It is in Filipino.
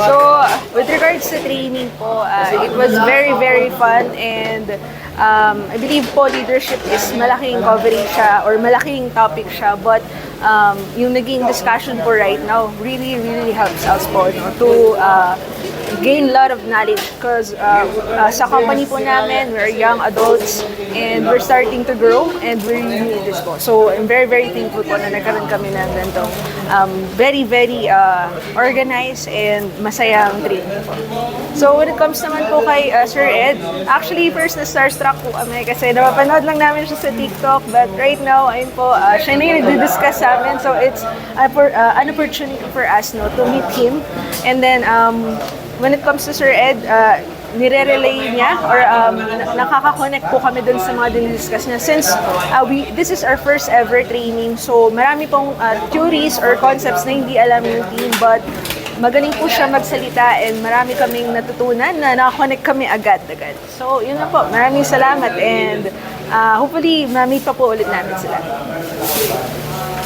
So, with regards to training po, it was very, very fun and I believe po leadership is malaking coverage siya or malaking topic siya, but yung naging discussion po right now really, really helps us po to gain a lot of knowledge because sa company po namin, we're young adults and we're starting to grow and we really need this po. So, I'm very, very thankful po na nagkaroon kami ng ganitong very, very organized and masayang training po. So, when it comes naman po kay Sir Ed, actually, first na starstruck po kami kasi napapanood lang namin siya sa TikTok, but right now, ayun po, siya na yung nagdi-discuss sa amin. So, it's an opportunity for us to meet him. And then, when it comes to Sir Ed, nire-relay niya or nakaka-connect po kami dun sa mga dinidiscuss niya since this is our first ever training, so marami pong theories or concepts na hindi alam yung team, but magaling po siya magsalita and marami kaming natutunan na nakakonect kami agad-agad. So yun na po, maraming salamat and hopefully ma-meet pa po ulit namin sila.